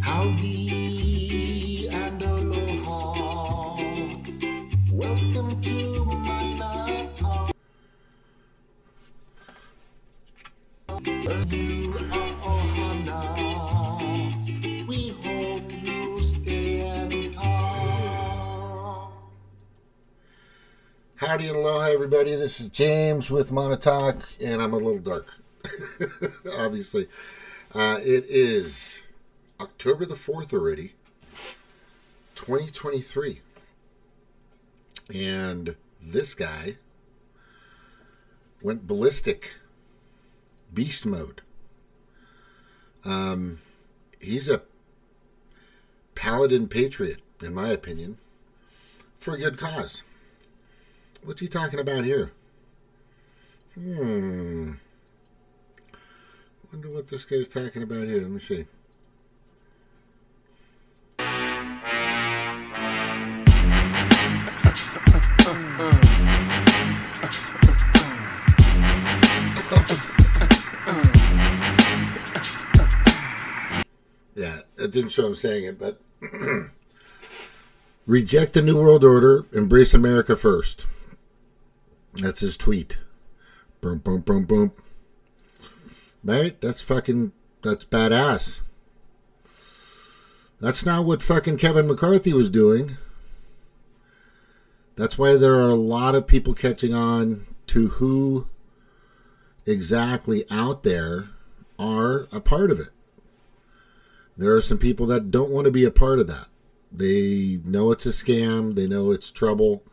Howdy and aloha. Welcome to Manatee. You are ohana. We hope you stay and talk. Howdy and aloha, everybody. This is James with Montauk, and I'm a little dark, obviously. It is October the 4th already, 2023. And this guy went ballistic, beast mode. He's a paladin patriot, in my opinion, for a good cause. What's he talking about here? Wonder what this guy's talking about here. Let me see. Yeah, it didn't show him saying it, but reject the New World Order, embrace America first. That's his tweet. Boom, boom, boom, boom. Right? That's badass. That's not what fucking Kevin McCarthy was doing. That's why there are a lot of people catching on to who exactly out there are a part of it. There are some people that don't want to be a part of that. They know it's a scam. They know it's trouble.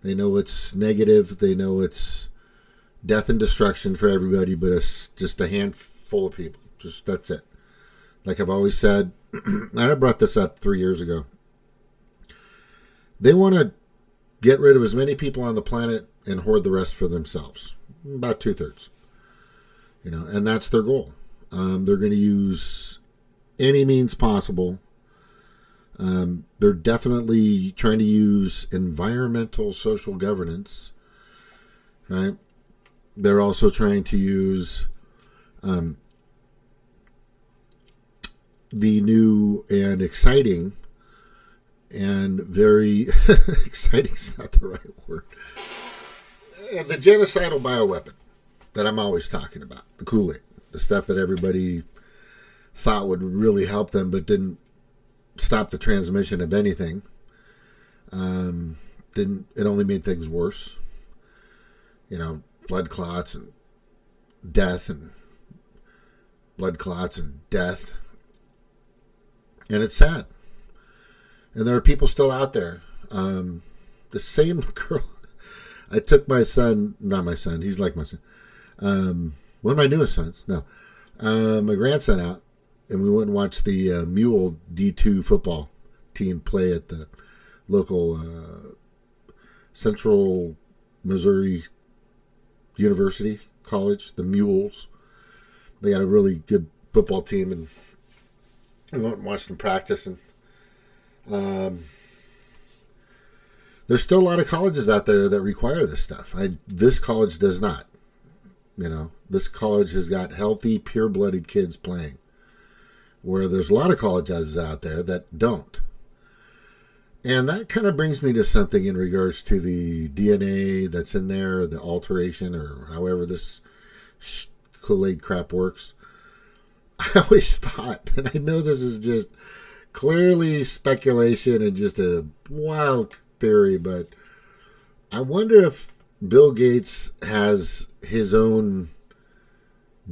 They know it's negative. They know it's death and destruction for everybody, but it's just a handful of people. Just that's it. Like I've always said, and I brought this up 3 years ago. They want to get rid of as many people on the planet and hoard the rest for themselves. About 2/3. And that's their goal. They're going to use any means possible. They're definitely trying to use environmental social governance, right? They're also trying to use the new and exciting and very exciting is not the right word. The genocidal bioweapon that I'm always talking about, the Kool-Aid, the stuff that everybody thought would really help them, but didn't stop the transmission of anything. It only made things worse. Blood clots and death and blood clots and death. And it's sad. And there are people still out there. The same girl. I took my son, not my son, he's like my son. One of my newest sons, no. My grandson out. And we went and watched the Mule D2 football team play at the local Central Missouri University College, the Mules. They got a really good football team, and we went and watched them practice. And there's still a lot of colleges out there that require this stuff. This college does not. This college has got healthy, pure-blooded kids playing, where there's a lot of colleges out there that don't. And that kind of brings me to something in regards to the DNA that's in there, the alteration, or however this Kool-Aid crap works. I always thought, and I know this is just clearly speculation and just a wild theory, but I wonder if Bill Gates has his own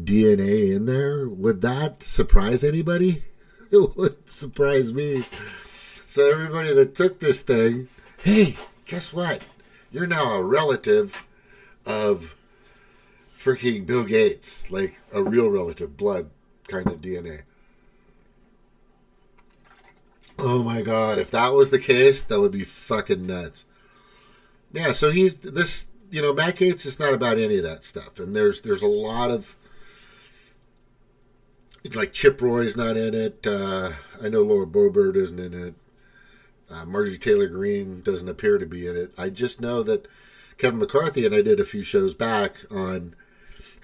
DNA in there. Would that surprise anybody? It would surprise me. So everybody that took this thing, hey, guess what? You're now a relative of freaking Bill Gates, like a real relative, blood kind of DNA. Oh my God, if that was the case, that would be fucking nuts. Yeah, so he's this, Matt Gaetz is not about any of that stuff. And there's a lot of, like Chip Roy's not in it. I know Laura Boebert isn't in it. Marjorie Taylor Greene doesn't appear to be in it. I just know that Kevin McCarthy and I did a few shows back on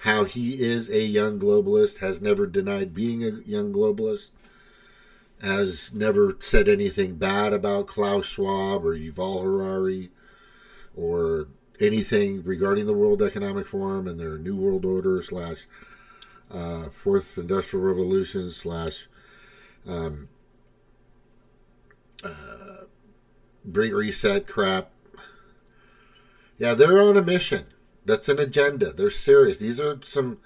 how he is a young globalist, has never denied being a young globalist, has never said anything bad about Klaus Schwab or Yuval Harari or anything regarding the World Economic Forum and their New World Order slash Fourth Industrial Revolution slash Great Reset crap. Yeah, they're on a mission. That's an agenda. They're serious. These are some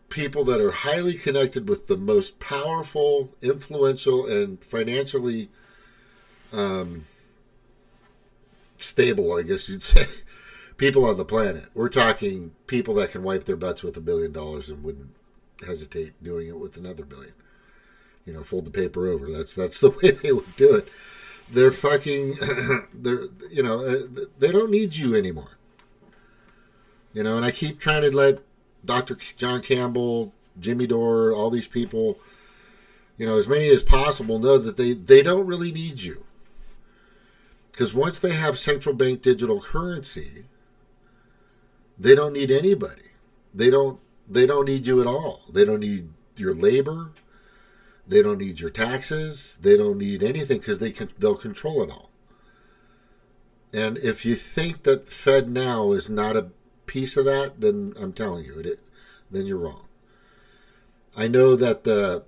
people that are highly connected with the most powerful, influential, and financially stable, I guess you'd say, people on the planet. We're talking people that can wipe their butts with $1 billion and wouldn't hesitate doing it with another $1 billion. You know, fold the paper over. That's the way they would do it. They're fucking, they don't need you anymore. You know, and I keep trying to let Dr. John Campbell, Jimmy Dore, all these people, you know, as many as possible know that they don't really need you. Because once they have central bank digital currency, they don't need anybody. They don't need you at all. They don't need your labor. They don't need your taxes. They don't need anything because they'll control it all. And if you think that Fed now is not a piece of that, then I'm telling you, then you're wrong. I know that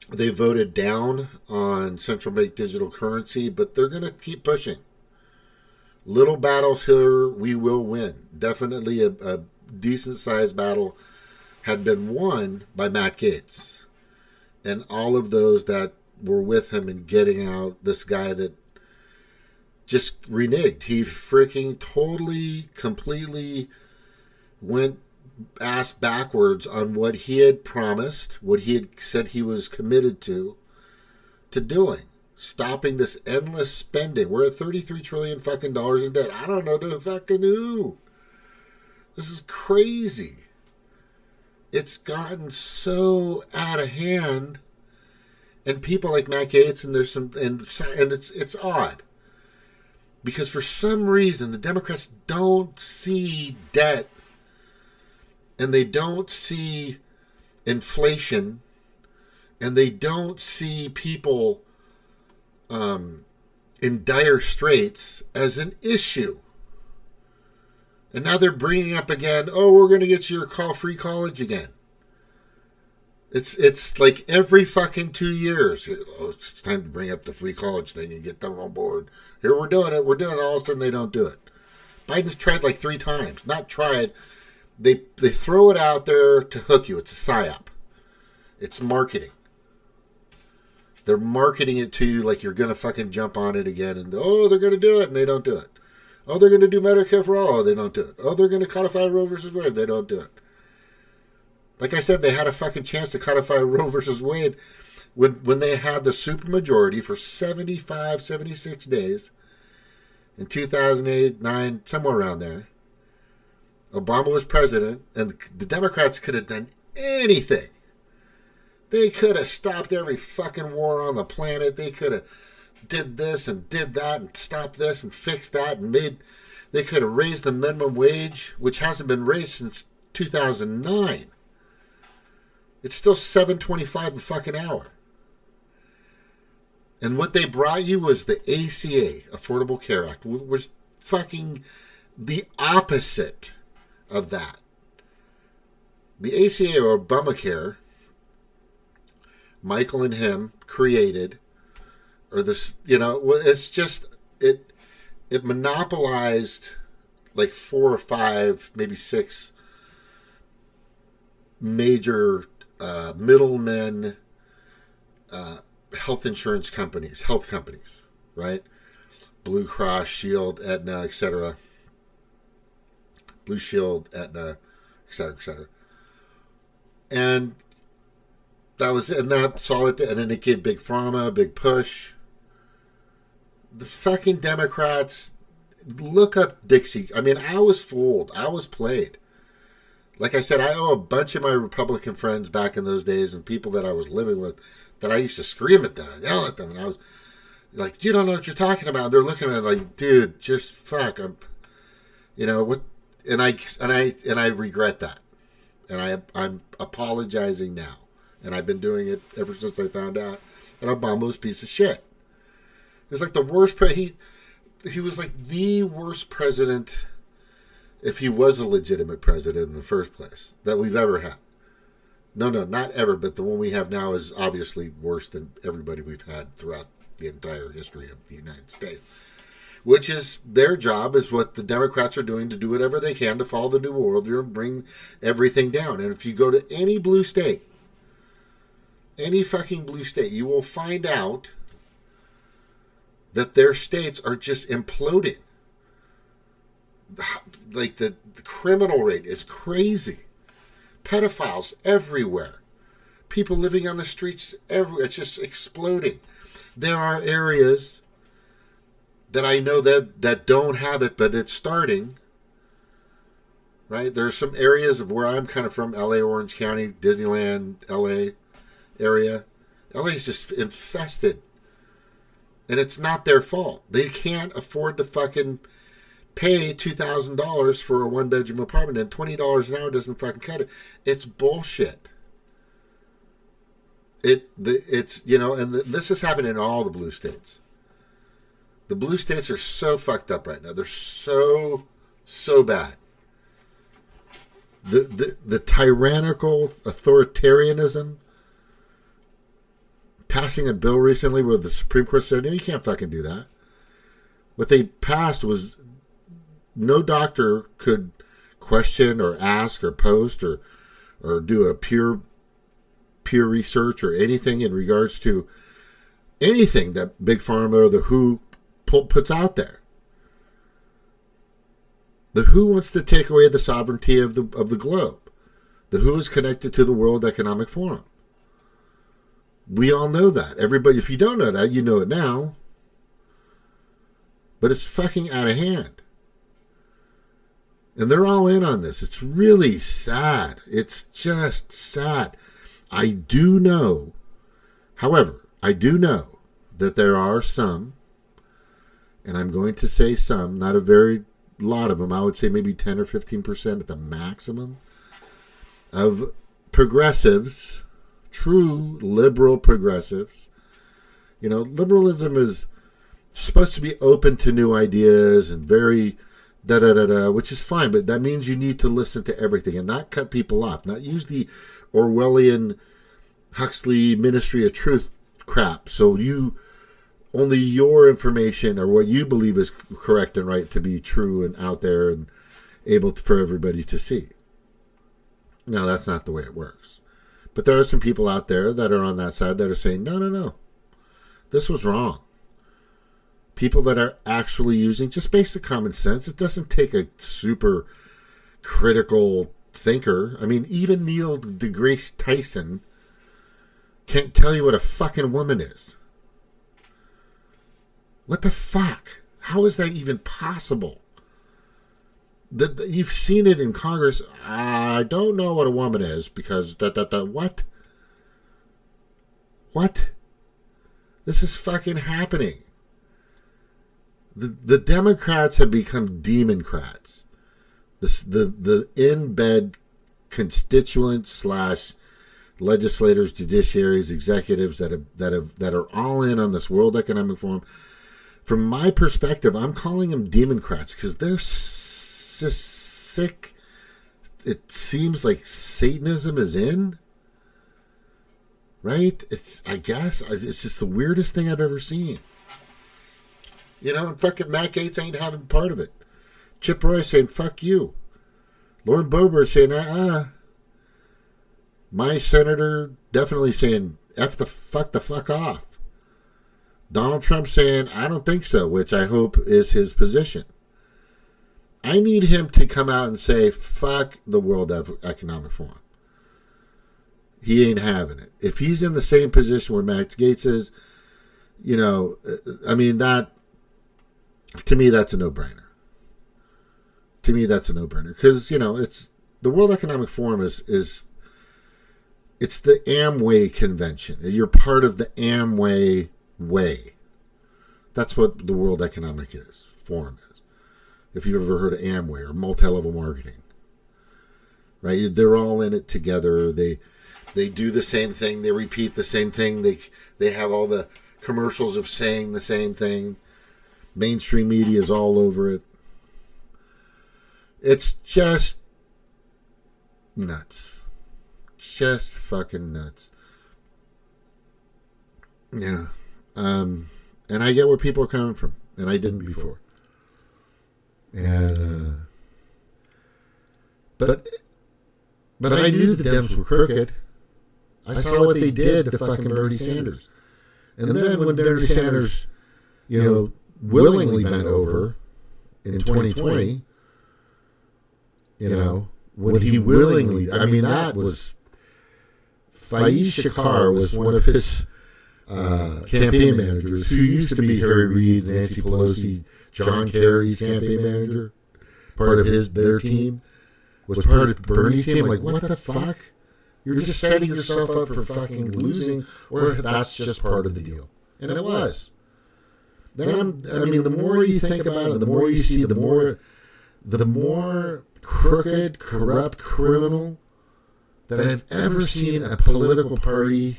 they voted down on central bank digital currency, but they're going to keep pushing. Little battles here, we will win. Definitely a decent-sized battle had been won by Matt Gaetz and all of those that were with him in getting out this guy that just reneged. He freaking totally, completely went ass backwards on what he had promised, what he had said he was committed to doing. Stopping this endless spending. We're at $33 trillion fucking dollars in debt. I don't know to fucking who. This is crazy. It's gotten so out of hand, and people like Matt Gaetz and it's odd because for some reason the Democrats don't see debt and they don't see inflation and they don't see people in dire straits as an issue. And now they're bringing up again, oh, we're going to get you your free college again. It's like every fucking 2 years. Oh, it's time to bring up the free college thing and get them on board. Here, we're doing it. All of a sudden, they don't do it. Biden's tried like 3 times. Not tried. They throw it out there to hook you. It's a psyop. It's marketing. They're marketing it to you like you're going to fucking jump on it again. And, oh, they're going to do it, and they don't do it. Oh, they're going to do Medicare for all. Oh, they don't do it. Oh, they're going to codify Roe versus Wade. They don't do it. Like I said, they had a fucking chance to codify Roe versus Wade when they had the supermajority for 75, 76 days in 2008, 9, somewhere around there. Obama was president, and the Democrats could have done anything. They could have stopped every fucking war on the planet. They could have did this and did that and stopped this and fixed that and they could have raised the minimum wage, which hasn't been raised since 2009. It's still $7.25 a fucking hour. And what they brought you was the ACA, Affordable Care Act, was fucking the opposite of that. The ACA, or Obamacare, Michael and him created, or this, it's just, it monopolized like 4 or 5, maybe 6 major middlemen health insurance companies, health companies, right? Blue Cross, Shield, Aetna, etc. Blue Shield, Aetna, etc., etc. And that was, and that saw it, and then it gave Big Pharma a big push. The fucking Democrats, look up Dixie. I mean, I was fooled. I was played. Like I said, I owe a bunch of my Republican friends back in those days and people that I was living with that I used to scream at them and yell at them. And I was like, you don't know what you're talking about. And they're looking at me like, dude, just fuck. You know what? And I regret that, and I'm apologizing now, and I've been doing it ever since I found out that Obama was a piece of shit. He was like the worst. He was like the worst president, if he was a legitimate president in the first place, that we've ever had. No, not ever, but the one we have now is obviously worse than everybody we've had throughout the entire history of the United States. Which is their job, is what the Democrats are doing, to do whatever they can to follow the New World Order and bring everything down. And if you go to any blue state, any fucking blue state, you will find out that their states are just imploding. Like the criminal rate is crazy. Pedophiles everywhere. People living on the streets everywhere. It's just exploding. There are areas that I know that don't have it, but it's starting. Right? There are some areas of where I'm kind of from, LA, Orange County, Disneyland, LA area. LA is just infested. And it's not their fault. They can't afford to fucking pay $2,000 for a one-bedroom apartment, and $20 an hour doesn't fucking cut it. It's bullshit. It's you know, and this is happening in all the blue states. The blue states are so fucked up right now. They're so bad. The tyrannical authoritarianism. Passing a bill recently where the Supreme Court said, no, you can't fucking do that. What they passed was no doctor could question or ask or post or do a peer research or anything in regards to anything that Big Pharma or the WHO puts out there. The WHO wants to take away the sovereignty of the globe. The WHO is connected to the World Economic Forum. We all know that. Everybody, if you don't know that, you know it now. But it's fucking out of hand. And they're all in on this. It's really sad. It's just sad. I do know, however, I do know that there are some, and I'm going to say some, not a very lot of them, I would say maybe 10 or 15% at the maximum, of progressives, true liberal progressives. You know, liberalism is supposed to be open to new ideas and very which is fine, but that means you need to listen to everything and not cut people off, not use the Orwellian Huxley Ministry of Truth crap. So only your information or what you believe is correct and right to be true and out there and able for everybody to see. No, that's not the way it works. But there are some people out there that are on that side that are saying, no, this was wrong. People that are actually using just basic common sense. It doesn't take a super critical thinker. I mean, even Neil deGrasse Tyson can't tell you what a fucking woman is. What the fuck? How is that even possible? You've seen it in Congress. I don't know what a woman is because what? What? This is fucking happening. The Democrats have become Democrats. The in-bed constituents / legislators, judiciaries, executives that are all in on this World Economic Forum. From my perspective, I'm calling them Democrats because they're just sick. It seems like Satanism is in. Right? I guess it's just the weirdest thing I've ever seen. You know, and fucking Matt Gaetz ain't having part of it. Chip Roy saying, fuck you. Lauren Boebert saying, My senator definitely saying, fuck the fuck off. Donald Trump saying, I don't think so, which I hope is his position. I need him to come out and say, fuck the World Economic Forum. He ain't having it. If he's in the same position where Matt Gaetz is, you know, I mean, that, to me, that's a no-brainer. To me, that's a no-brainer. Because, you know, it's the World Economic Forum is it's the Amway convention. You're part of the Amway way. That's what the World Economic Forum is. If you've ever heard of Amway or multi-level marketing, right? They're all in it together. They do the same thing. They repeat the same thing. They have all the commercials of saying the same thing. Mainstream media is all over it. It's just nuts. Just fucking nuts. You know. And I get where people are coming from. And I didn't before. And but I knew the Dems were crooked. I saw what they did to fucking Bernie Sanders. And then when Bernie Sanders, you know, willingly bent over in 2020, you know, when he willingly, I mean, that was, Faiz Shakar was one of his campaign managers, who used to be Harry Reid's, Nancy Pelosi, John Kerry's campaign manager, part of their team, was part of Bernie's team. Like, what the fuck? You're just setting yourself up for fucking losing, or that's just part of the deal. And it was. Then I mean, the more you think about it, the more you see, the more crooked, corrupt criminal that I've ever seen a political party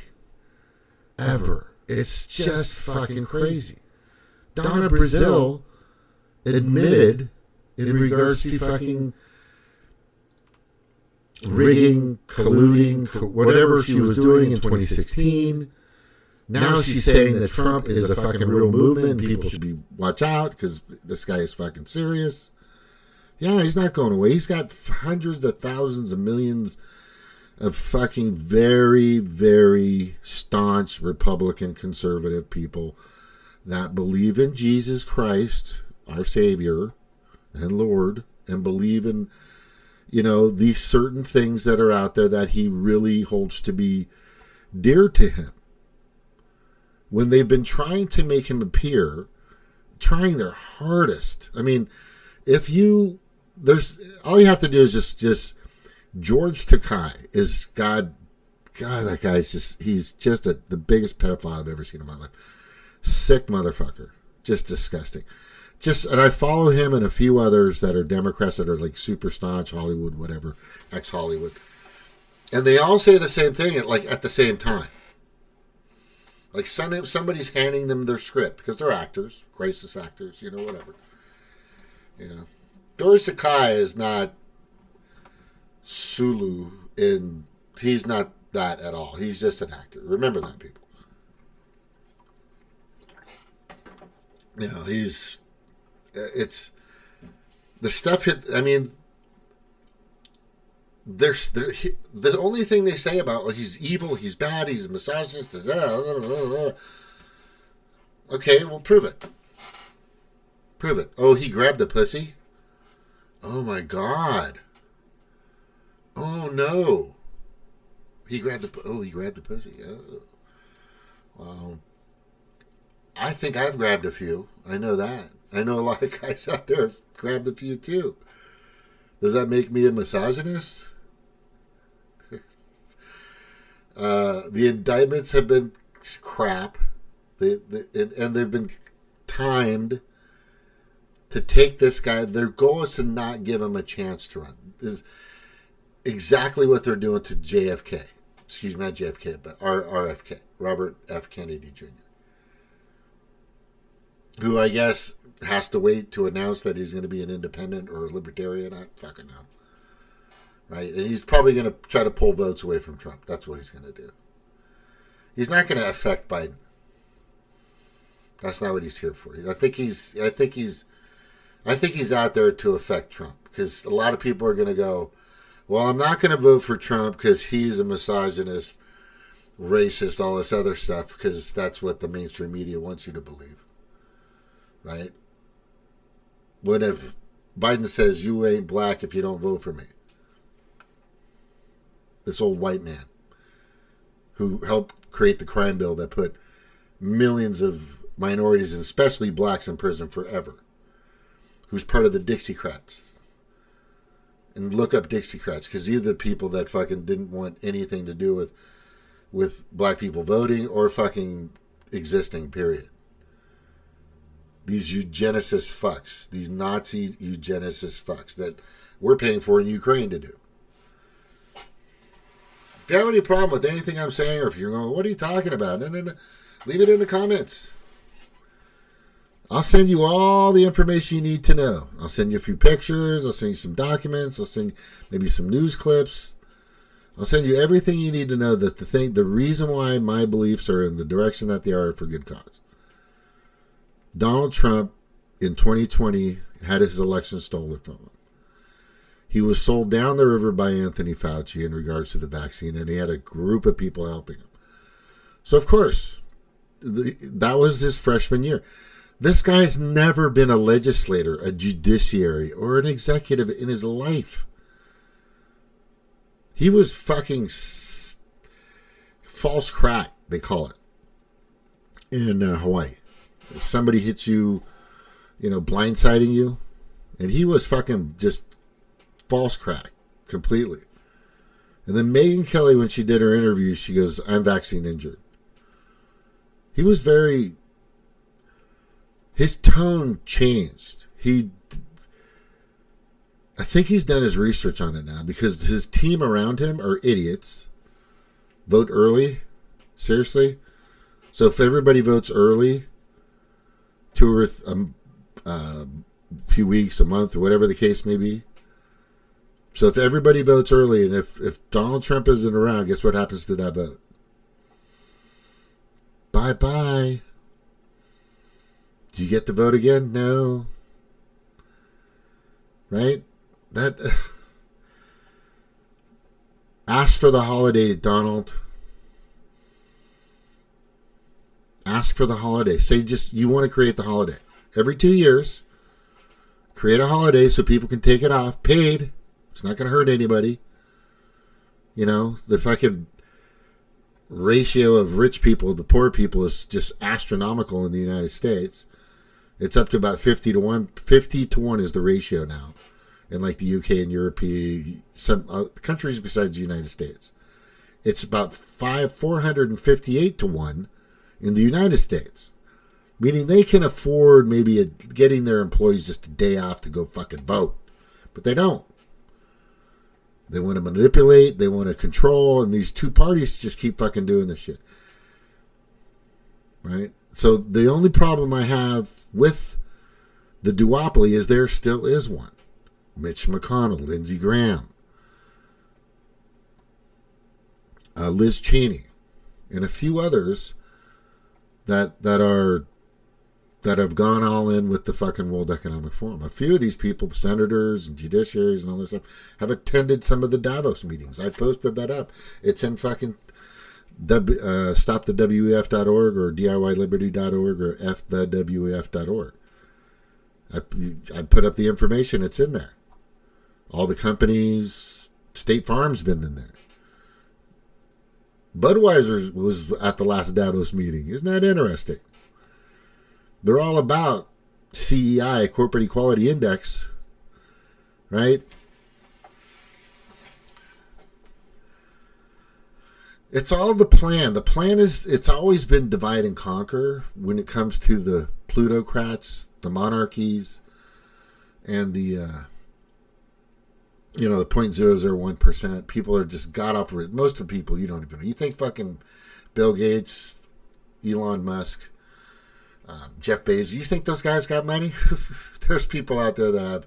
ever. It's just fucking crazy. Donna Brazile admitted in regards to fucking rigging, colluding, whatever she was doing in 2016. Now she's saying that Trump is a fucking real movement and people should be watch out because this guy is fucking serious. Yeah, he's not going away. He's got hundreds of thousands of millions of fucking very, very staunch Republican conservative people that believe in Jesus Christ, our Savior and Lord, and believe in, you know, these certain things that are out there that he really holds to be dear to him. When they've been trying to make him appear, trying their hardest. I mean, all you have to do is just George Takei is God, that guy's he's just the biggest pedophile I've ever seen in my life. Sick motherfucker. Just disgusting. And I follow him and a few others that are Democrats that are like super staunch, Hollywood, whatever, ex-Hollywood. And they all say the same thing at the same time. Like somebody's handing them their script because they're actors, crisis actors, you know, whatever. You know, George Takei is not Sulu he's not that at all. He's just an actor. Remember that, people. You know, it's the stuff. I mean, the only thing they say about, well, he's evil, he's bad, he's a misogynist. Okay, well, prove it. Prove it. Oh, he grabbed the pussy? Oh, my God. Oh, no. He grabbed the pussy. Oh. Wow. I think I've grabbed a few. I know that. I know a lot of guys out there have grabbed a few, too. Does that make me a misogynist? The indictments have been crap. And they've been timed to take this guy. Their goal is to not give him a chance to run. Is exactly what they're doing to JFK. Excuse me, not JFK, but RFK, Robert F. Kennedy Jr., who I guess has to wait to announce that he's going to be an independent or a libertarian. I fucking know. Right? And he's probably going to try to pull votes away from Trump. That's what he's going to do. He's not going to affect Biden. That's not what he's here for. I think he's out there to affect Trump, because a lot of people are going to go, well, I'm not going to vote for Trump because he's a misogynist, racist, all this other stuff, because that's what the mainstream media wants you to believe. Right? What if Biden says you ain't black if you don't vote for me? This old white man who helped create the crime bill that put millions of minorities, and especially blacks, in prison forever. Who's part of the Dixiecrats. And look up Dixiecrats, because these are the people that fucking didn't want anything to do with black people voting or fucking existing, period. These eugenicist fucks, these Nazi eugenicist fucks that we're paying for in Ukraine to do. If you have any problem with anything I'm saying, or if you're going, what are you talking about? No. Leave it in the comments. I'll send you all the information you need to know. I'll send you a few pictures. I'll send you some documents. I'll send you maybe some news clips. I'll send you everything you need to know that the reason why my beliefs are in the direction that they are for good cause. Donald Trump in 2020 had his election stolen from him. He was sold down the river by Anthony Fauci in regards to the vaccine, and he had a group of people helping him. So, of course, that was his freshman year. This guy's never been a legislator, a judiciary, or an executive in his life. He was fucking false crack, they call it, in Hawaii. If somebody hits you, blindsiding you, and he was fucking just false crack completely. And then Megyn Kelly, when she did her interview, she goes, I'm vaccine injured. He was his tone changed. I think he's done his research on it now because his team around him are idiots. Vote early? Seriously? So if everybody votes early, 2 or a few weeks, a month, or whatever the case may be. So if everybody votes early, and if Donald Trump isn't around, guess what happens to that vote? Bye-bye. Do you get the vote again? No. Right? Ask for the holiday, Donald. Ask for the holiday. Say you want to create the holiday. Every 2 years, create a holiday so people can take it off. Paid. It's not going to hurt anybody. The fucking ratio of rich people to poor people is just astronomical in the United States. It's up to about 50 to 1. 50 to 1 is the ratio now. In like the UK and Europe, some countries besides the United States. It's about 458 to 1 in the United States. Meaning they can afford maybe getting their employees just a day off to go fucking vote. But they don't. They want to manipulate, they want to control, and these two parties just keep fucking doing this shit. Right? So the only problem I have with the duopoly is there still is one. Mitch McConnell, Lindsey Graham, Liz Cheney, and a few others that have gone all in with the fucking World Economic Forum. A few of these people, the senators and judiciaries and all this stuff, have attended some of the Davos meetings. I posted that up. It's in fucking stopthewef.org or DIYliberty.org or fthewef.org. I put up the information. It's in there. All the companies, State Farm's been in there. Budweiser was at the last Davos meeting. Isn't that interesting? They're all about CEI, Corporate Equality Index, right? It's all the plan. The plan is, it's always been divide and conquer when it comes to the plutocrats, the monarchies, and the, the 0.001%. People are just got off of it. Most of the people you don't even know. You think fucking Bill Gates, Elon Musk, Jeff Bezos, you think those guys got money? There's people out there that have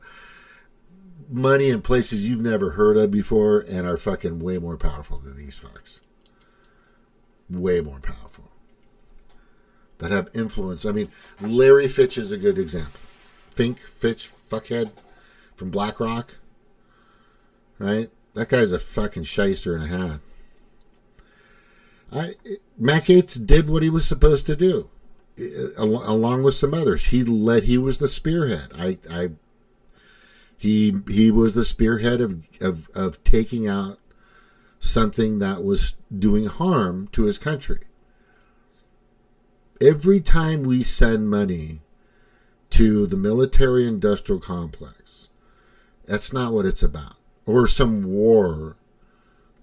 money in places you've never heard of before and are fucking way more powerful than these fucks. Way more powerful. That have influence. I mean, Larry Fitch is a good example. Fitch, fuckhead from BlackRock. Right? That guy's a fucking shyster and a half. Matt Gaetz did what he was supposed to do. Along with some others, he was the spearhead. He was the spearhead of taking out something that was doing harm to his country. Every time we send money to the military-industrial complex, that's not what it's about. Or some war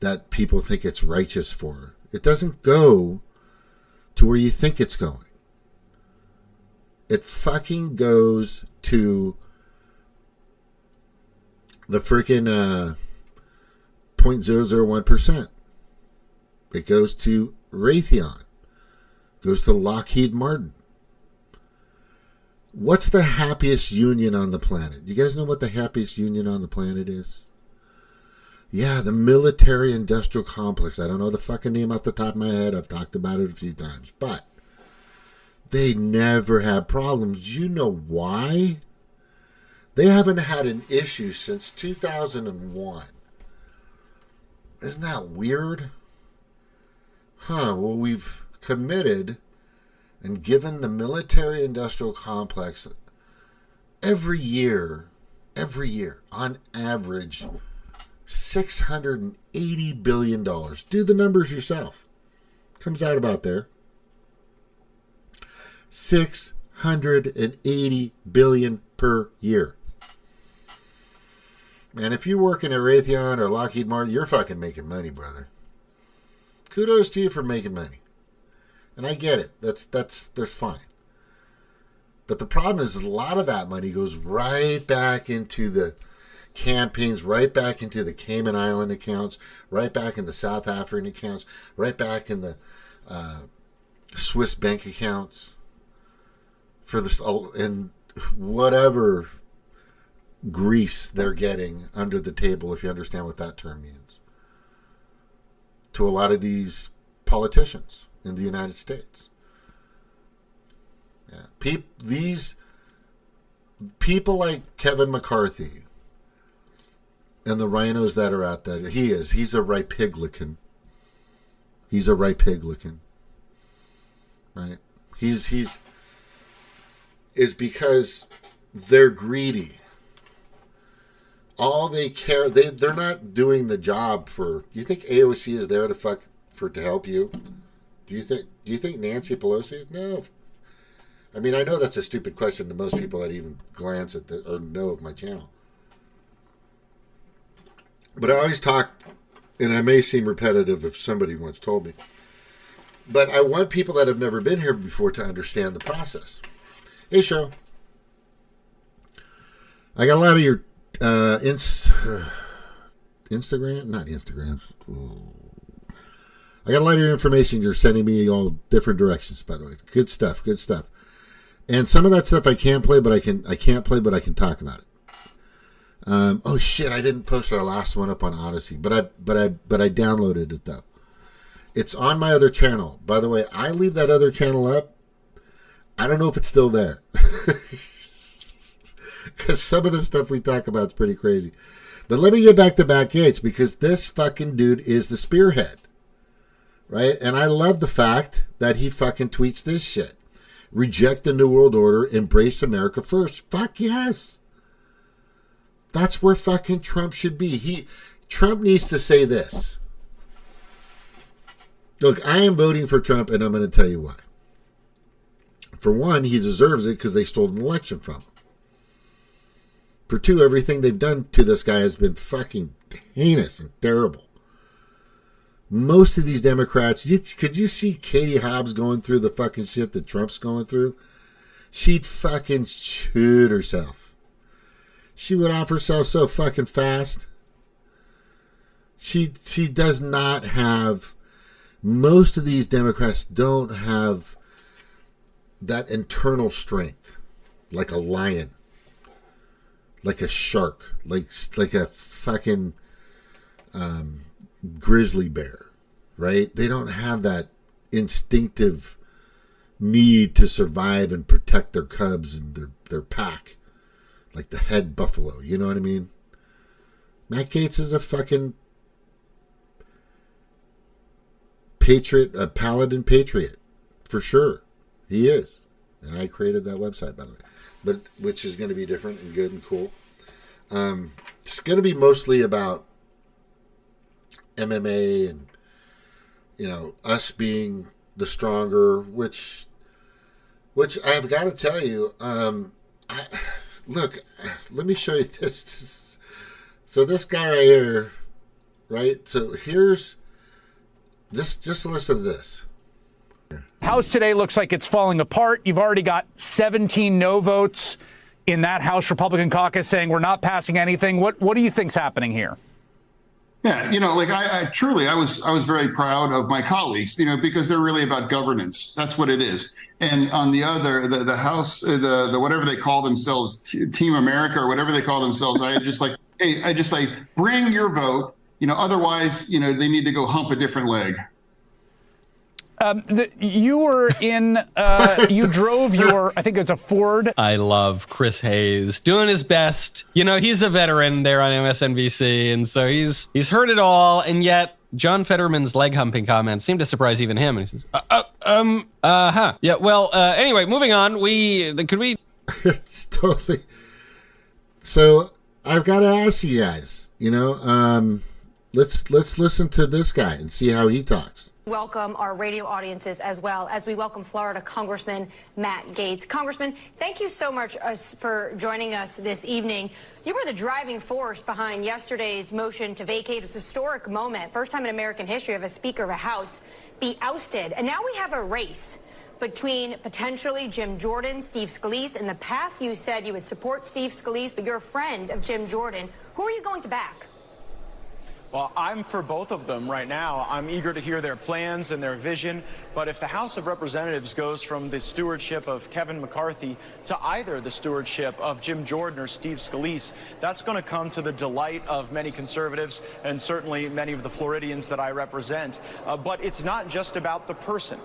that people think it's righteous for. It doesn't go to where you think it's going. It fucking goes to the freaking 0.001%. It goes to Raytheon. Goes to Lockheed Martin. What's the happiest union on the planet? You guys know what the happiest union on the planet is? Yeah, the military industrial complex. I don't know the fucking name off the top of my head. I've talked about it a few times. But they never had problems. You know why? They haven't had an issue since 2001. Isn't that weird? Well, we've committed and given the military industrial complex every year, on average, $680 billion. Do the numbers yourself. Comes out about there. $680 billion per year. Man, if you're working at Raytheon or Lockheed Martin, you're fucking making money, brother. Kudos to you for making money. And I get it. That's fine. But the problem is a lot of that money goes right back into the campaigns, right back into the Cayman Island accounts, right back in the South African accounts, right back in the Swiss bank accounts for this, and whatever grease they're getting under the table, if you understand what that term means, to a lot of these politicians in the United States. Yeah, these people like Kevin McCarthy and the rhinos that are out there. He's a Republican. He's a Republican, right? He's is because they're greedy. All they care, they're not doing the job for. You think AOC is there to help you? Do you think Nancy Pelosi? No. I mean, I know that's a stupid question to most people that even glance at or know of my channel. But I always talk, and I may seem repetitive if somebody once told me, but I want people that have never been here before to understand the process. Hey, Cheryl. I got a lot of your Instagram, not Instagram. I got a lot of your information you're sending me all different directions, by the way. Good stuff. And some of that stuff I can't play, but I can't play, but I can talk about it. Oh shit! I didn't post our last one up on Odyssey, but I downloaded it though. It's on my other channel. By the way, I leave that other channel up. I don't know if it's still there. Because some of the stuff we talk about is pretty crazy. But let me get back to Matt Gaetz, because this fucking dude is the spearhead. Right? And I love the fact that he fucking tweets this shit. Reject the New World Order, embrace America first. Fuck yes. That's where fucking Trump should be. Trump needs to say this. Look, I am voting for Trump, and I'm going to tell you why. For one, he deserves it because they stole an election from him. For two, everything they've done to this guy has been fucking heinous and terrible. Most of these Democrats, could you see Katie Hobbs going through the fucking shit that Trump's going through? She'd fucking shoot herself. She would off herself so fucking fast. She does not have, most of these Democrats don't have that internal strength, like a lion, like a shark, like a fucking grizzly bear, right? They don't have that instinctive need to survive and protect their cubs and their pack, like the head buffalo. You know what I mean? Matt Gaetz is a fucking patriot, a paladin patriot, for sure. He is. And I created that website, by the way. But which is going to be different and good and cool. It's going to be mostly about MMA and, us being the stronger, which I've got to tell you, look, let me show you this. So this guy right here, right? So here's, just listen to this. House today looks like it's falling apart. You've already got 17 no votes in that House Republican caucus saying we're not passing anything. What do you think's happening here? Yeah, like I truly, I was very proud of my colleagues, because they're really about governance. That's what it is. And on the other, the House, the whatever they call themselves, Team America or whatever they call themselves, I just like, bring your vote. Otherwise, they need to go hump a different leg. You were in, you drove your, I think it was a Ford. I love Chris Hayes doing his best. He's a veteran there on MSNBC, and so he's heard it all, and yet John Fetterman's leg humping comments seem to surprise even him. And he says, yeah, well, anyway, moving on. Could we? It's totally. So I've got to ask you guys, let's listen to this guy and see how he talks. Welcome our radio audiences as well as we welcome Florida Congressman Matt Gaetz. Congressman, thank you so much for joining us this evening. You were the driving force behind yesterday's motion to vacate. It's a historic moment. First time in American history of a Speaker of a House be ousted. And now we have a race between potentially Jim Jordan, Steve Scalise. In the past, you said you would support Steve Scalise, but you're a friend of Jim Jordan. Who are you going to back? Well, I'm for both of them right now. I'm eager to hear their plans and their vision. But if the House of Representatives goes from the stewardship of Kevin McCarthy to either the stewardship of Jim Jordan or Steve Scalise, that's going to come to the delight of many conservatives and certainly many of the Floridians that I represent. But it's not just about the person.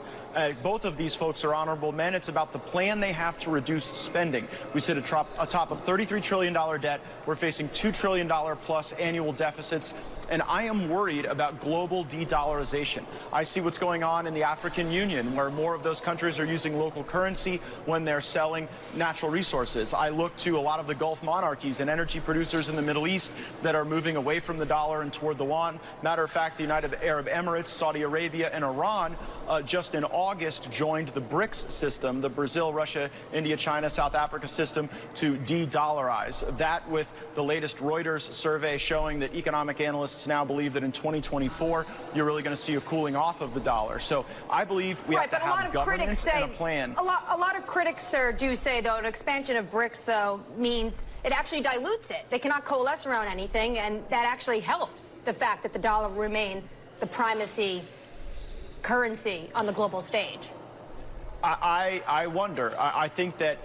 Both of these folks are honorable men. It's about the plan they have to reduce spending. We sit atop of $33 trillion debt. We're facing $2 trillion plus annual deficits. And I am worried about global de-dollarization. I see what's going on in the African Union, where more of those countries are using local currency when they're selling natural resources. I look to a lot of the Gulf monarchies and energy producers in the Middle East that are moving away from the dollar and toward the yuan. Matter of fact, the United Arab Emirates, Saudi Arabia, and Iran just in August joined the BRICS system, the Brazil, Russia, India, China, South Africa system, to de-dollarize. That with the latest Reuters survey showing that economic analysts now believe that in 2024, you're really going to see a cooling off of the dollar. So I believe we have to have governance and a plan. A lot of critics, sir, do say, though, an expansion of BRICS, though, means it actually dilutes it. They cannot coalesce around anything, and that actually helps the fact that the dollar will remain the primacy currency on the global stage. I wonder. I think that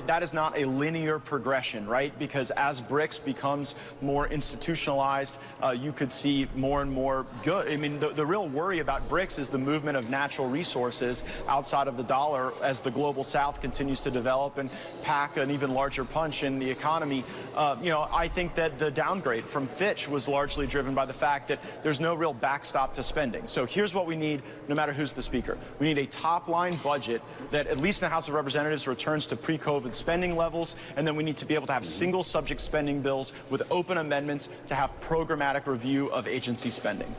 that is not a linear progression, right? Because as BRICS becomes more institutionalized, you could see more and more good. I mean, the real worry about BRICS is the movement of natural resources outside of the dollar as the global south continues to develop and pack an even larger punch in the economy. I think that the downgrade from Fitch was largely driven by the fact that there's no real backstop to spending. So here's what we need, no matter who's the speaker. We need a top-line budget that, at least in the House of Representatives, returns to pre-COVID spending levels, and then we need to be able to have single subject spending bills with open amendments to have programmatic review of agency spending.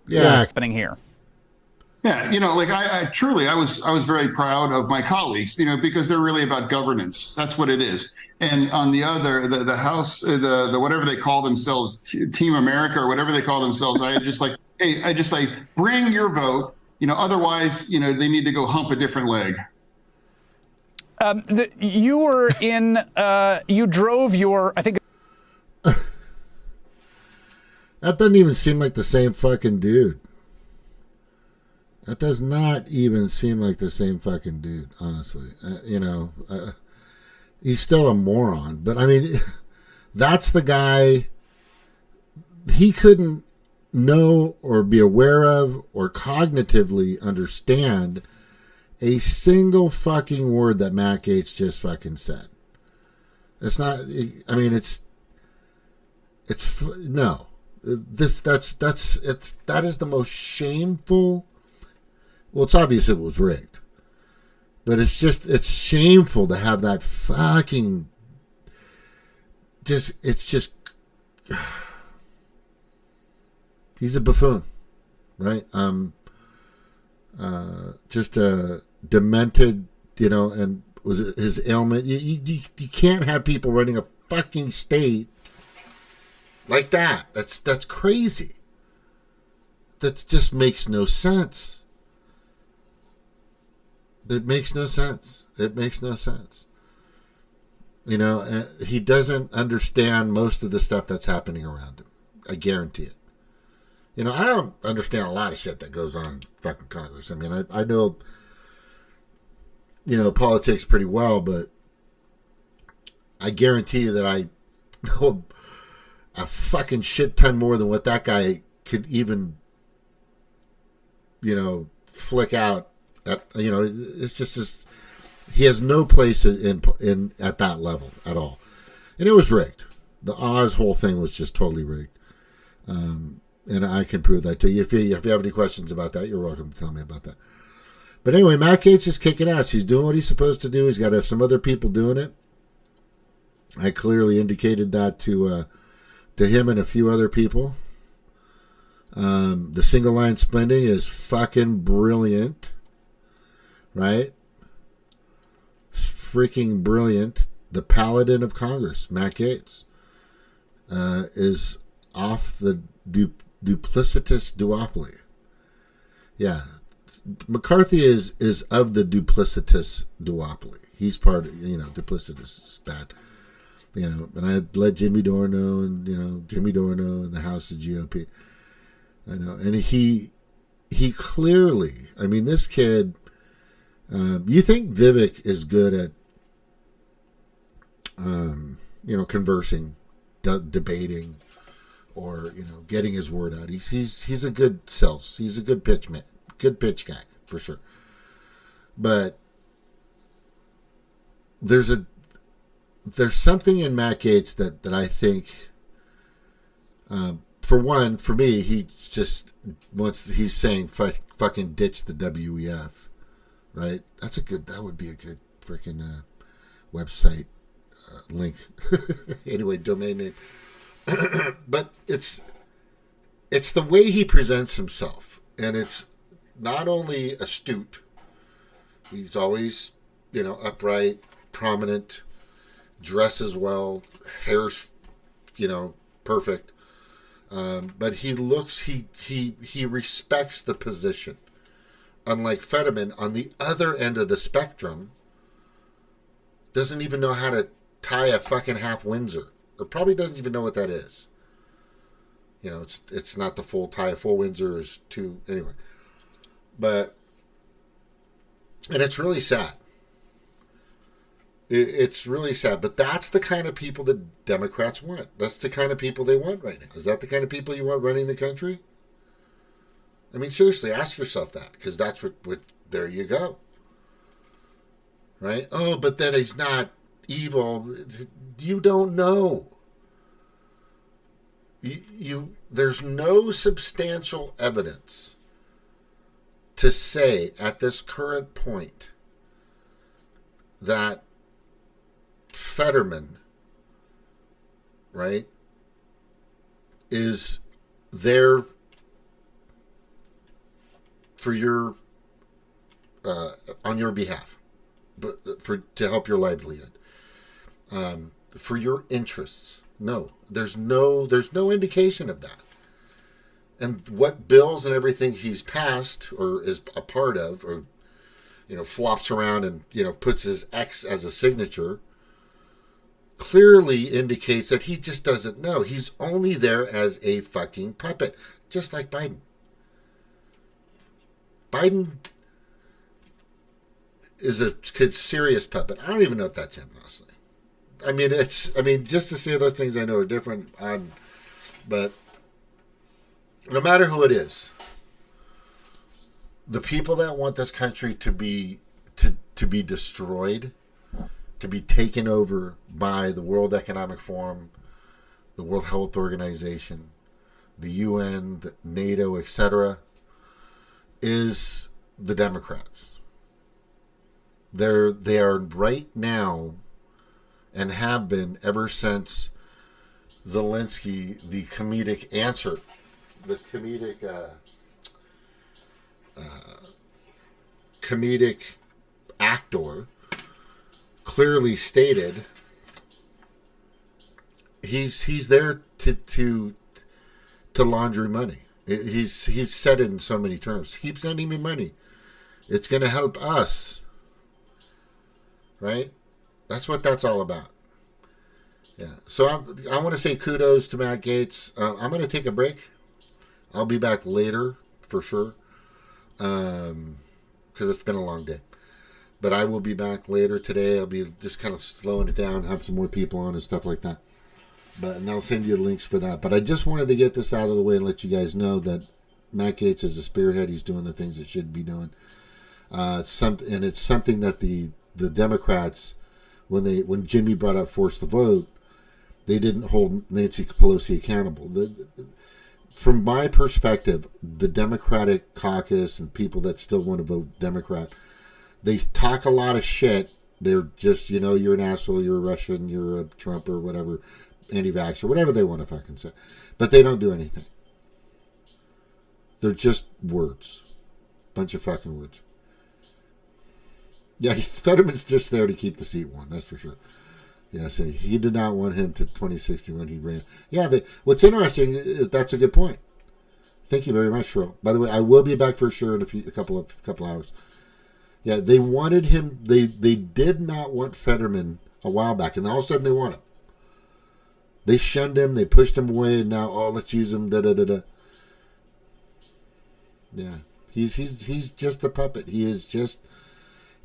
Yeah, happening here. Yeah, like I truly, I was very proud of my colleagues, because they're really about governance. That's what it is. And on the other, the House, the whatever they call themselves, Team America or whatever they call themselves, I just like, bring your vote. Otherwise, they need to go hump a different leg. You were in, you drove your, I think. That doesn't even seem like the same fucking dude. That does not even seem like the same fucking dude, honestly. He's still a moron. But, I mean, that's the guy. He couldn't know or be aware of or cognitively understand a single fucking word that Matt Gaetz just fucking said. It's not, I mean, no. That is the most shameful. Well, it's obvious it was rigged, but it's shameful to have that fucking he's a buffoon, right? Just a demented, and was it his ailment? You can't have people running a fucking state like that. That's crazy. That just makes no sense. It makes no sense. It makes no sense. You know, he doesn't understand most of the stuff that's happening around him. I guarantee it. You know, I don't understand a lot of shit that goes on in fucking Congress. I mean, I know, you know, politics pretty well, but I guarantee you that I know a fucking shit ton more than what that guy could even, you know, flick out. You know, it's just he has no place in at that level at all, and it was rigged. The Oz whole thing was just totally rigged, and I can prove that to you. If you have any questions about that, you're welcome to tell me about that. But anyway, Matt Gaetz is kicking ass. He's doing what he's supposed to do. He's got some other people doing it. I clearly indicated that to him and a few other people. The single line spending is fucking brilliant. Right? It's freaking brilliant. The paladin of Congress, Matt Gaetz, is off the duplicitous duopoly. Yeah. McCarthy is of the duplicitous duopoly. He's part of, you know, duplicitous is bad. You know, and I let Jimmy Dore know, and, you know, Jimmy Dore know in the House of GOP. I know. And he clearly, I mean, this kid, you think Vivek is good at, you know, conversing, debating, or, you know, getting his word out. He's a good sales. He's a good pitch man, good pitch guy for sure. But there's something in Matt Gaetz that I think, for one, for me, he's saying fucking ditch the WEF. Right, that would be a good freaking website link. Anyway, domain name. But it's the way he presents himself, and it's not only astute. He's always, you know, upright, prominent, dresses well, hair's, you know, perfect. But he respects the position. Unlike Fetterman, on the other end of the spectrum, doesn't even know how to tie a fucking half Windsor, or probably doesn't even know what that is. You know, it's not the full tie. A full Windsor is two anyway. But, and it's really sad. It's really sad. But that's the kind of people that Democrats want. That's the kind of people they want right now. Is that the kind of people you want running the country? I mean, seriously, ask yourself that, because that's what there you go. Right? Oh, but then he's not evil. You don't know. There's no substantial evidence to say at this current point that Fetterman, right, is there for your on your behalf, but to help your livelihood, for your interests. No, there's no indication of that. And what bills and everything he's passed or is a part of, or, you know, flops around and, you know, puts his X as a signature, clearly indicates that he just doesn't know. He's only there as a fucking puppet, just like Biden. Biden is a serious puppet. I don't even know if that's him, honestly. I mean, just to say those things I know are different, but no matter who it is, the people that want this country to be destroyed, to be taken over by the World Economic Forum, the World Health Organization, the UN, the NATO, etc., is the Democrats. They are right now, and have been ever since Zelensky, the comedic answer, the comedic actor, clearly stated he's there to launder money. He's said it in so many terms. Keep sending me money. It's going to help us. right? That's what that's all about. Yeah. So I want to say kudos to Matt Gaetz. I'm going to take a break. I'll be back later for sure, because it's been a long day. But I will be back later today. I'll be just kind of slowing it down, have some more people on and stuff like that. And I'll send you the links for that. But I just wanted to get this out of the way and let you guys know that Matt Gaetz is a spearhead. He's doing the things that should be doing. And it's something that the Democrats, when Jimmy brought up force the vote, they didn't hold Nancy Pelosi accountable. From my perspective, the Democratic caucus and people that still want to vote Democrat, they talk a lot of shit. They're just, you're an asshole, you're a Russian, you're a Trump or whatever, anti-vaxxer, whatever they want to fucking say. But they don't do anything. They're just words. Bunch of fucking words. Yeah, Fetterman's just there to keep the seat warm, that's for sure. Yeah, so he did not want him to 2016 when he ran. Yeah, what's interesting is that's a good point. Thank you very much, Cheryl. By the way, I will be back for sure in a couple hours. Yeah, they wanted him. They did not want Fetterman a while back, and all of a sudden they want him. They shunned him. They pushed him away, and now let's use him. Da da da da. Yeah, he's just a puppet. He is just.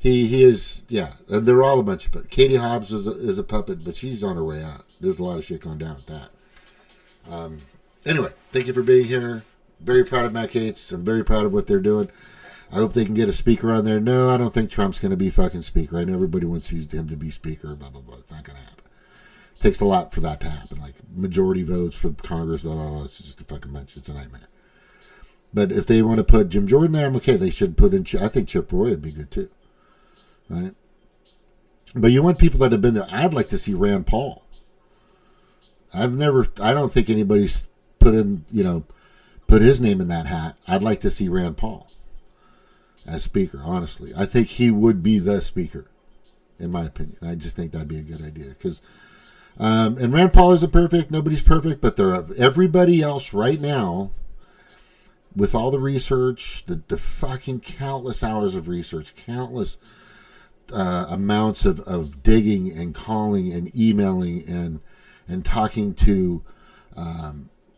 He is, yeah, and they're all a bunch of puppets. Katie Hobbs is a puppet, but she's on her way out. There's a lot of shit going down with that. Anyway, thank you for being here. Very proud of Matt Gaetz. I'm very proud of what they're doing. I hope they can get a speaker on there. No, I don't think Trump's going to be fucking speaker. I know everybody wants him to be speaker, blah, blah, blah. It's not going to happen. It takes a lot for that to happen. Like majority votes for Congress, blah, blah, blah. It's just a fucking bunch. It's a nightmare. But if they want to put Jim Jordan there, I'm okay. They should put in, I think Chip Roy would be good too. Right? But you want people that have been there. I'd like to see Rand Paul. I don't think anybody's put his name in that hat. I'd like to see Rand Paul as speaker, honestly. I think he would be the speaker, in my opinion. I just think that'd be a good idea. Because, and Rand Paul isn't perfect. Nobody's perfect. But everybody else right now, with all the research, the fucking countless hours of research, countless amounts of digging and calling and emailing and talking to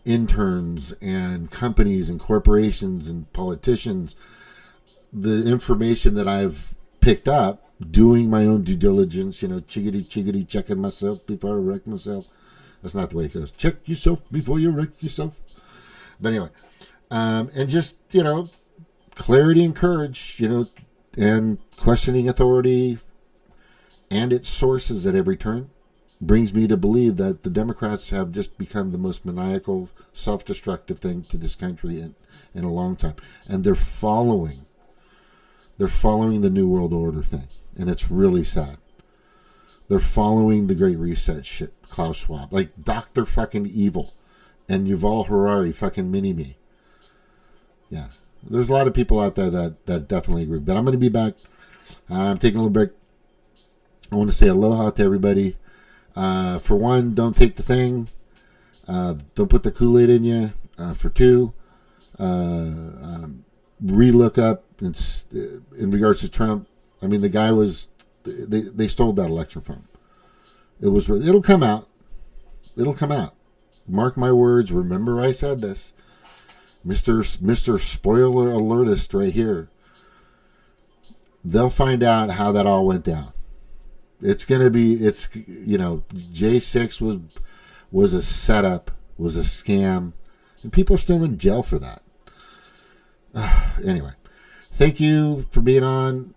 interns and companies and corporations and politicians, the information that I've picked up, doing my own due diligence, chickadee checking myself before I wreck myself. That's not the way it goes. Check yourself before you wreck yourself. But anyway, and just, clarity and courage, and questioning authority and its sources at every turn brings me to believe that the Democrats have just become the most maniacal, self-destructive thing to this country in a long time. And they're following the New World Order thing. And it's really sad. They're following the Great Reset shit, Klaus Schwab. Like Dr. fucking Evil and Yuval Harari fucking mini-me. Yeah. There's a lot of people out there that definitely agree. But I'm going to be back. I'm taking a little break. I want to say aloha to everybody. For one, don't take the thing. Don't put the Kool-Aid in you. For two, re-look up in regards to Trump. I mean, the guy was... They stole that election from him. It'll come out. It'll come out. Mark my words. Remember I said this. Mr. Spoiler Alertist right here. They'll find out how that all went down. It's going to be, J6 was a setup, was a scam, and people are still in jail for that. Anyway, thank you for being on.